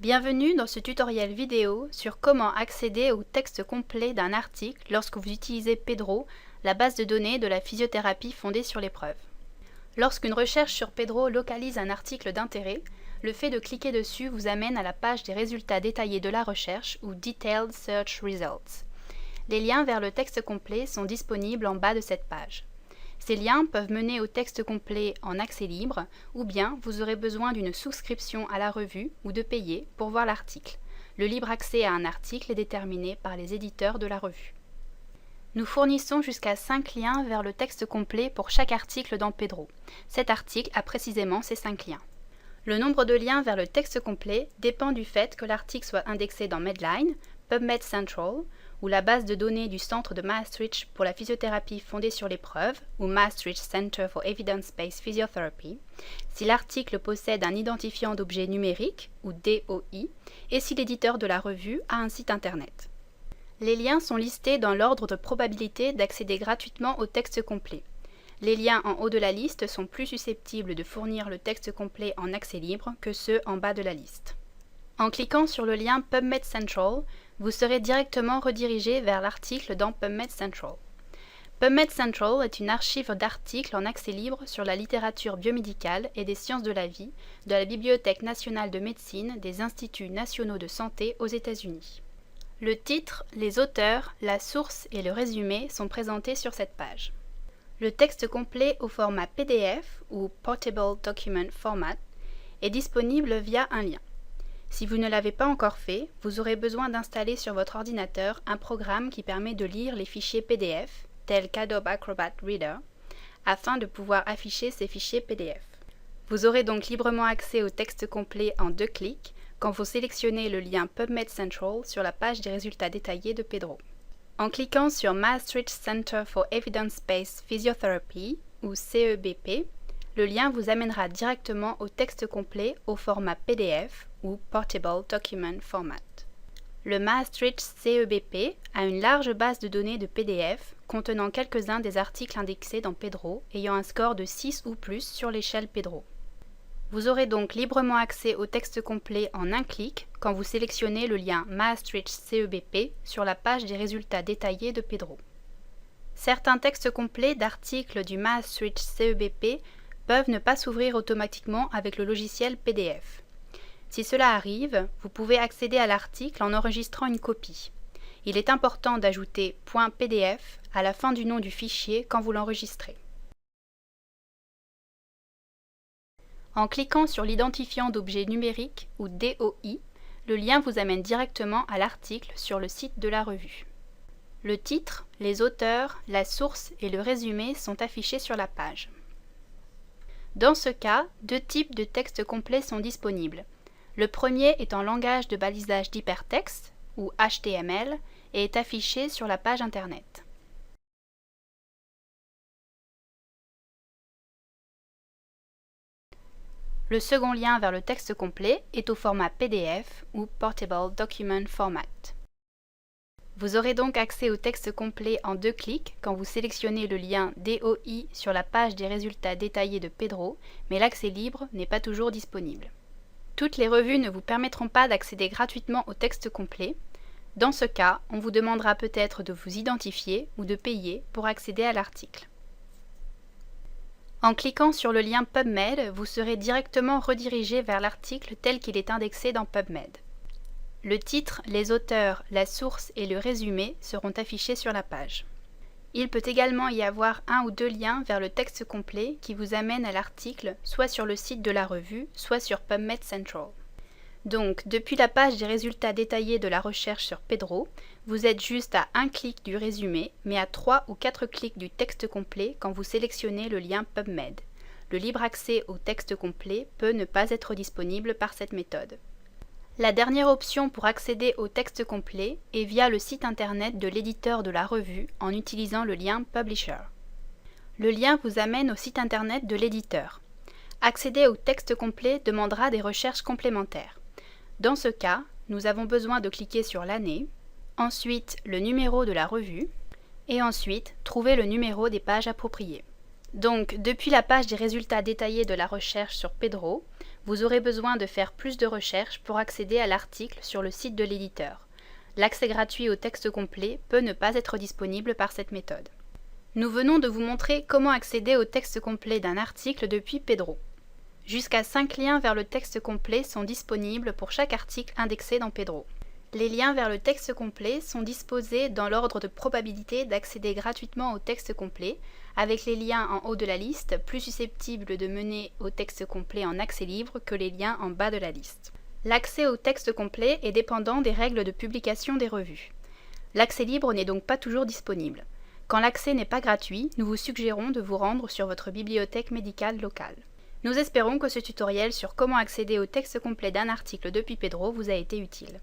Bienvenue dans ce tutoriel vidéo sur comment accéder au texte complet d'un article lorsque vous utilisez Pedro, la base de données de la physiothérapie fondée sur les preuves. Lorsqu'une recherche sur Pedro localise un article d'intérêt, le fait de cliquer dessus vous amène à la page des résultats détaillés de la recherche ou Detailed Search Results. Les liens vers le texte complet sont disponibles en bas de cette page. Ces liens peuvent mener au texte complet en accès libre ou bien vous aurez besoin d'une souscription à la revue ou de payer pour voir l'article. Le libre accès à un article est déterminé par les éditeurs de la revue. Nous fournissons jusqu'à 5 liens vers le texte complet pour chaque article dans Pedro. Cet article a précisément ces 5 liens. Le nombre de liens vers le texte complet dépend du fait que l'article soit indexé dans Medline, PubMed Central, ou la base de données du centre de Maastricht pour la physiothérapie fondée sur les preuves, ou Maastricht Center for Evidence-Based Physiotherapy, si l'article possède un identifiant d'objet numérique, ou DOI, et si l'éditeur de la revue a un site internet. Les liens sont listés dans l'ordre de probabilité d'accéder gratuitement au texte complet. Les liens en haut de la liste sont plus susceptibles de fournir le texte complet en accès libre que ceux en bas de la liste. En cliquant sur le lien PubMed Central, vous serez directement redirigé vers l'article dans PubMed Central. PubMed Central est une archive d'articles en accès libre sur la littérature biomédicale et des sciences de la vie de la Bibliothèque nationale de médecine des Instituts nationaux de santé aux États-Unis. Le titre, les auteurs, la source et le résumé sont présentés sur cette page. Le texte complet au format PDF ou Portable Document Format est disponible via un lien. Si vous ne l'avez pas encore fait, vous aurez besoin d'installer sur votre ordinateur un programme qui permet de lire les fichiers PDF, tels qu'Adobe Acrobat Reader, afin de pouvoir afficher ces fichiers PDF. Vous aurez donc librement accès au texte complet en 2 clics quand vous sélectionnez le lien PubMed Central sur la page des résultats détaillés de Pedro. En cliquant sur Maastricht Center for Evidence-Based Physiotherapy, ou CEBP, le lien vous amènera directement au texte complet au format PDF ou Portable Document Format. Le Maastricht CEBP a une large base de données de PDF contenant quelques-uns des articles indexés dans Pedro ayant un score de 6 ou plus sur l'échelle Pedro. Vous aurez donc librement accès au texte complet en un clic quand vous sélectionnez le lien Maastricht CEBP sur la page des résultats détaillés de Pedro. Certains textes complets d'articles du Maastricht CEBP peuvent ne pas s'ouvrir automatiquement avec le logiciel PDF. Si cela arrive, vous pouvez accéder à l'article en enregistrant une copie. Il est important d'ajouter .pdf à la fin du nom du fichier quand vous l'enregistrez. En cliquant sur l'identifiant d'objet numérique ou DOI, le lien vous amène directement à l'article sur le site de la revue. Le titre, les auteurs, la source et le résumé sont affichés sur la page. Dans ce cas, 2 types de textes complets sont disponibles. Le premier est en langage de balisage d'hypertexte, ou HTML, et est affiché sur la page Internet. Le second lien vers le texte complet est au format PDF ou Portable Document Format. Vous aurez donc accès au texte complet en 2 clics quand vous sélectionnez le lien DOI sur la page des résultats détaillés de Pedro, mais l'accès libre n'est pas toujours disponible. Toutes les revues ne vous permettront pas d'accéder gratuitement au texte complet. Dans ce cas, on vous demandera peut-être de vous identifier ou de payer pour accéder à l'article. En cliquant sur le lien PubMed, vous serez directement redirigé vers l'article tel qu'il est indexé dans PubMed. Le titre, les auteurs, la source et le résumé seront affichés sur la page. Il peut également y avoir 1 ou 2 liens vers le texte complet qui vous amènent à l'article soit sur le site de la revue, soit sur PubMed Central. Donc, depuis la page des résultats détaillés de la recherche sur Pedro, vous êtes juste à 1 clic du résumé, mais à 3 ou 4 clics du texte complet quand vous sélectionnez le lien PubMed. Le libre accès au texte complet peut ne pas être disponible par cette méthode. La dernière option pour accéder au texte complet est via le site internet de l'éditeur de la revue en utilisant le lien Publisher. Le lien vous amène au site internet de l'éditeur. Accéder au texte complet demandera des recherches complémentaires. Dans ce cas, nous avons besoin de cliquer sur l'année, ensuite le numéro de la revue, et ensuite trouver le numéro des pages appropriées. Donc, depuis la page des résultats détaillés de la recherche sur Pedro, Vous aurez besoin de faire plus de recherches pour accéder à l'article sur le site de l'éditeur. L'accès gratuit au texte complet peut ne pas être disponible par cette méthode. Nous venons de vous montrer comment accéder au texte complet d'un article depuis Pedro. Jusqu'à 5 liens vers le texte complet sont disponibles pour chaque article indexé dans Pedro. Les liens vers le texte complet sont disposés dans l'ordre de probabilité d'accéder gratuitement au texte complet, avec les liens en haut de la liste plus susceptibles de mener au texte complet en accès libre que les liens en bas de la liste. L'accès au texte complet est dépendant des règles de publication des revues. L'accès libre n'est donc pas toujours disponible. Quand l'accès n'est pas gratuit, nous vous suggérons de vous rendre sur votre bibliothèque médicale locale. Nous espérons que ce tutoriel sur comment accéder au texte complet d'un article depuis Pedro vous a été utile.